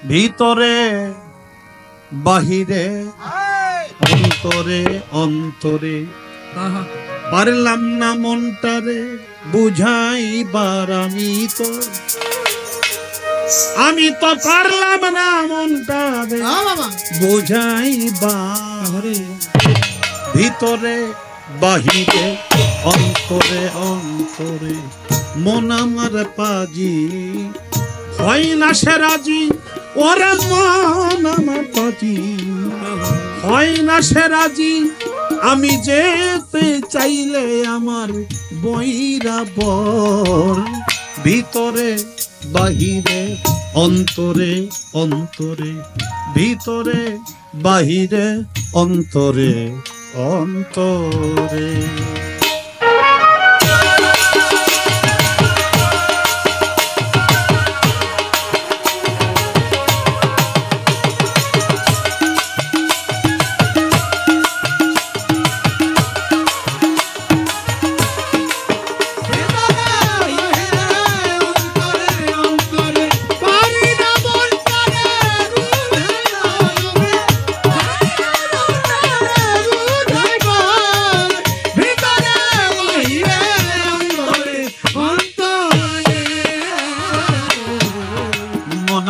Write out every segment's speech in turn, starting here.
ভিতরে বাহিরে অন্তরে অন্তরে পারলাম না মনটারে বুঝাইবার আমি তো পারলাম না মনটারে বুঝাইবার ভিতরে বাহিরে অন্তরে অন্তরে মন আমার পাজি হয় না সে রাজি ওরে মন আমার পাজি হয় না সে রাজি আমি যেতে চাইলে আমার বৈরাবর ভিতরে বাহিরে অন্তরে অন্তরে ভিতরে বাহিরে অন্তরে অন্তরে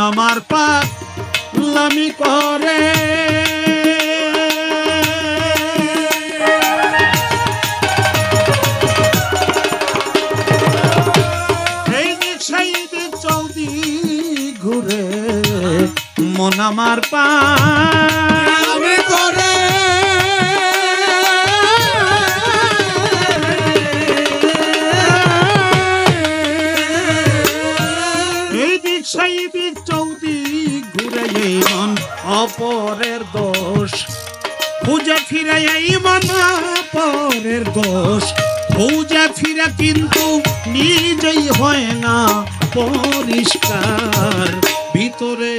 আমার পাগলামি করে এই দিক সেই দিক চৌদি ঘুরে মন আমার পাগলামি করে এই দিক সেই দিক অপরের দোষ খুঁজে ফিরে এই মন অপরের দোষ খুঁজে ফিরে কিন্তু নিজেই হয় না পরিষ্কার ভিতরে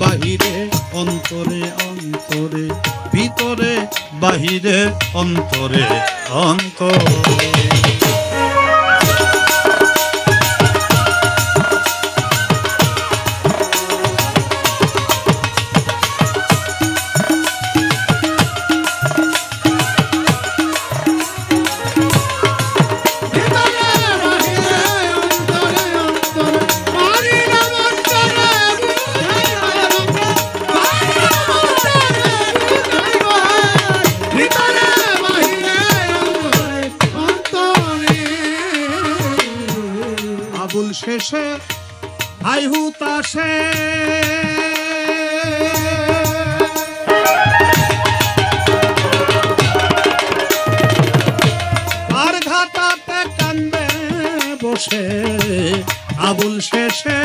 বাহিরে অন্তরে অন্তরে ভিতরে বাহিরে অন্তরে অন্তরে শেষে হাই হুতাশে আর ঘাটাতে কান্দে বসে আবুল শেষে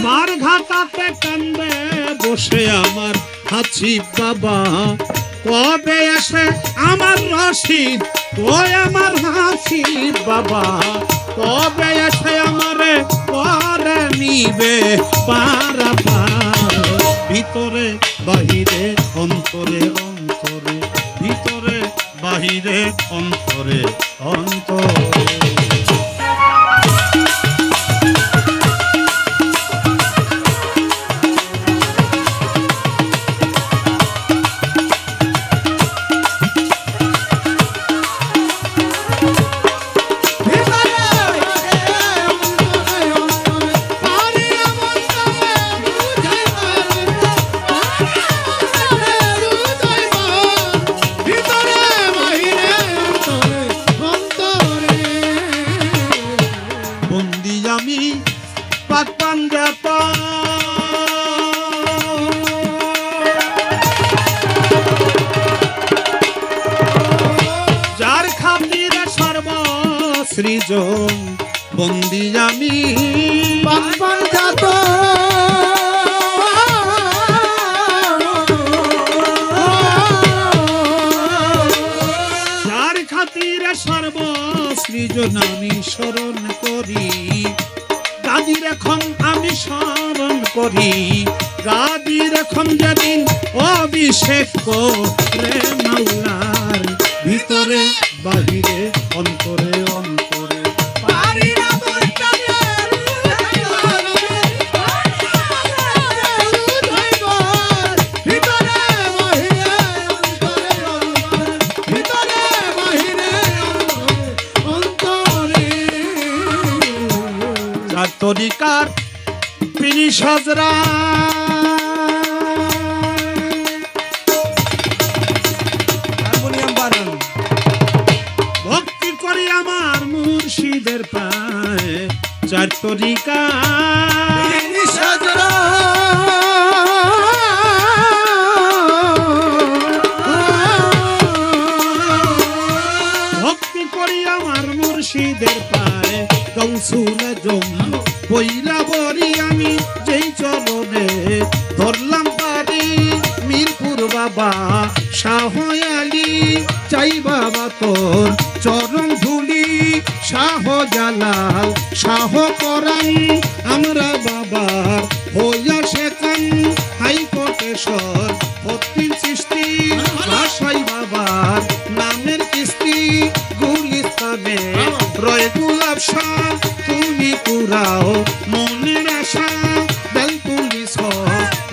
মার ঘাটাতে কান্দে বসে আমার হাসিব বাবা কবে আসে আমার রশিদ ওই আমার হাসিব বাবা কবে আসে আমারে পরে নিবে পারাপার ভিতরে বাহিরে অন্তরে অন্তরে ভিতরে বাহিরে অন্তরে অন্তরে যার খাতিরে সর্বসৃজন বন্দি আমি পাগলাত যার খাতিরে সর্বসৃজন আমি স্মরণ করি গাদির এখন আমি স্মরণ করি গাদির এখন যেদিন অভিষেক করে মাওলার অন্তরে বাহিরে অন্তরে অন্তরে চার তরিকার পিনি সজরা ভক্তি করি আমার মুর্শিদের পায়ে চার তরিকা সজরা ভক্তি করি আমার মুর্শিদের পায়ে কৌশল জম পইলা বরি আমি যেই চরণে ধরলাম পারি মিরপুর বাবা শাহ আলী চাই বাবা তোর চরণ ধুলি শাহ জালাল শাহ করান আমরা বাবা হইয়া শেখান হাইকোর্টেশ্বর ভক্তির সৃষ্টি ভাষাই বাবার নামের কিস্তি গুলিস্তানে রয় গুলাব শাহ তুমি পুরাও মনের আশা বেলতুলিস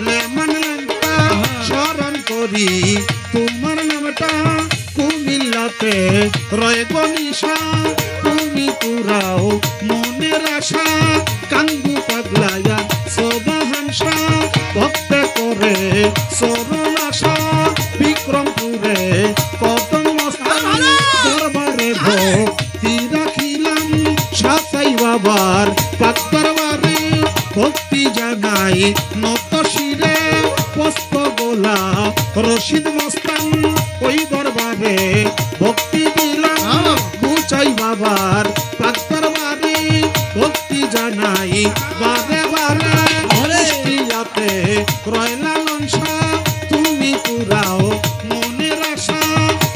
লেমন লঙ্কা স্মরণ করি তোমার নামটা কুমিল্লাতে রয় গনিশা তুমি পুরাও মনের আশা কাঙ্গু পাগলায়া সোবাহানসা ভক্ত করে সরল আশা বিক্রমপুরে কদম মস্তান দরবারে ভক্তি রাখিলাম সাসাই বাবার পাক দরবারে ভক্তি জানাই নত শিরে পুষ্প গোলা রশিদ মস্তান ওই দরবারে ভক্তি দিলাম বুচাই বাবার পাক দরবারে ভক্তি জানাই বারে বারে হরিয়াতে রয়লা লংসা তুমি পুরাও মনের আশা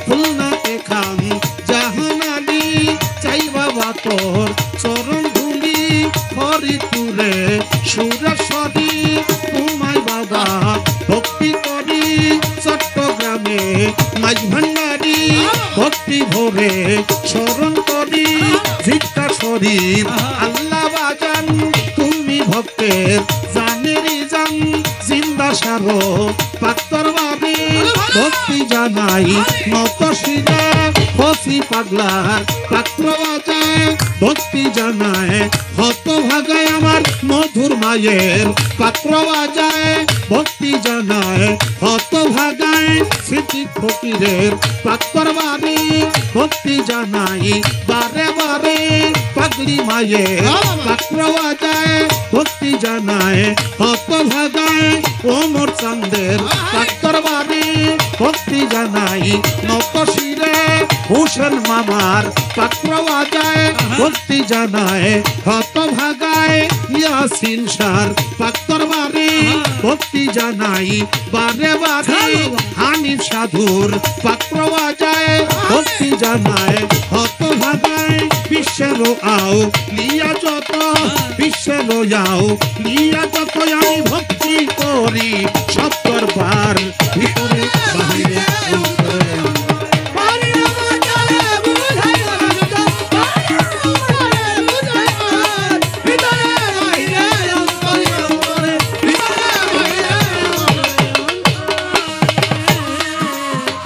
খুলনাতে খান জাহান আলী চাই বাবা তোর চরণ ধুলি হরিপুরে সুরেশ্বরী তোমায় বাবা ভক্তি করি চট্টগ্রামে মাঝ ভান্ডারি ভক্তি ভরে স্মরণ করি ভিক্ষা শরীফ আল্লাহ বাজান তুমি ভক্তের জানেরি জান জিন্দা সারো পাত্তর বাবি ভক্তি জানাই নত শিরা ফসি পাগলার পাত্র বাজায় ভক্তি জানায় হত ভাগায় আমার মধুর মায়ের পাত্র বাজায় ভক্তি জানায় হত ভাগায় স্মৃতি ফকিরের পাত্তর বাড়ি ভক্তি জানাই বারে বারে পাগলি মায়ের পাত্র বাজায় ভক্তি জানায় হত ভাগায় ওমর চান্দের পাত্তর বাড়ি ভক্তি জানাই নত শিরে হুসেন মামার পাত্র বাজায় ভক্তি জানায় হত ভাগায় ইয়াসিন সার পাত্তর বাড়ি ভক্তি জানাই বারে বারে হানিফ সাধুর পাত্র বাজায় ভক্তি জানায় হত ভাগায় বিশ্বের আও লিয়া যত বিশ্বের আও লিয়া যত আমি ভক্তি করি সব দরবার ভিতরে বাহিরে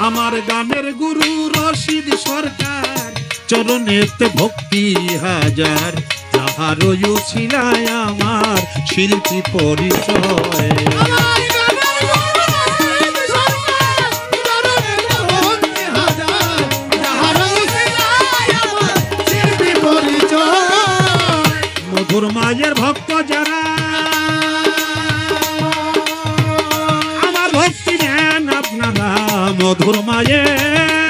আমার গানের গুরু রশিদ সরকার চরণেতে ভক্তি হাজার যাহার ছিলায় আমার শিল্পী পরিচয় মধুর মায়ের ভক্ত যারা আমার ভক্তি নেন আপনারা মধুর মায়ের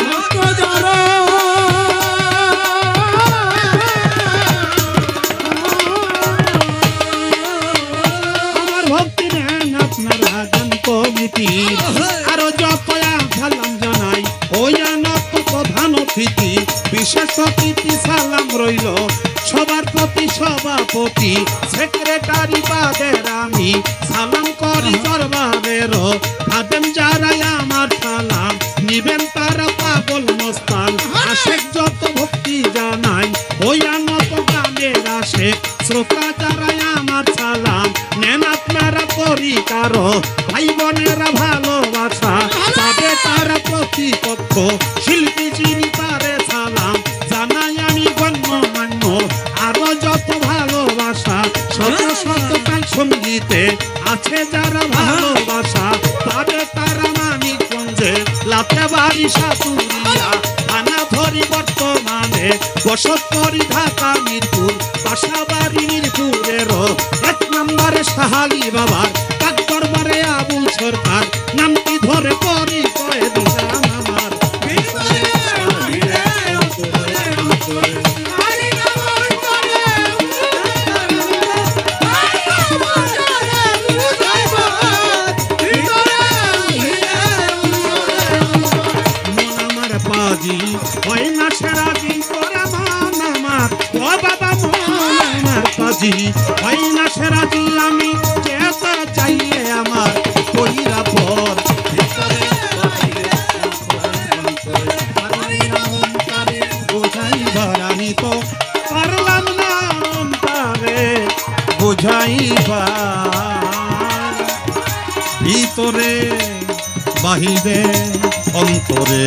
আমার ভক্তি নেন আপনারা গান কমিটি আরো যত সালাম জানাই ওই আনত প্রধান অতিথি বিশেষ অতিথি সালাম রইল সবার প্রতি সভাপতি সেক্রেটারি বাদের আমি সালাম করি দরবারের খাদেম যারা আমার সালাম নিবেন তারা পাগল মস্তান আশেক যত ভক্তি জানাই হইয়া নত গানের আশেক শ্রোতা যারা আমার সালাম নেন আপনারা পরিকার ভাই বোনেরা ভালোবাসা তাদের তারা প্রতিপক্ষ শিল্পী যিনি তারে সালাম জানাই আমি গণ্যমান্য আরো যত ভালোবাসা শত শত তাই সঙ্গীতে আছে যারা ভালোবাসা তাদের তারা মানিকগঞ্জে লাতে বাড়ি সাতুরিয়া থানা ধরি বর্তমানে বসত করি ঢাকা মিরপুর বাসাবাড়ি মিরপুরেরও 1 নম্বরে সাহালি বাবার কাক দরবারে আবুল সরকার নামটি ধরে পরিচয় দিলাম আমার হয় না সেরাজি করে মন আমার ও বাবা মন আমার কাজী হয় না সেরাজি আমি যেতে চাইলে আমার কইরা পর বুঝাইবার আমি তো পারলাম না অন্তরে বুঝাইবার ভিতরে বাহিরে অন্তরে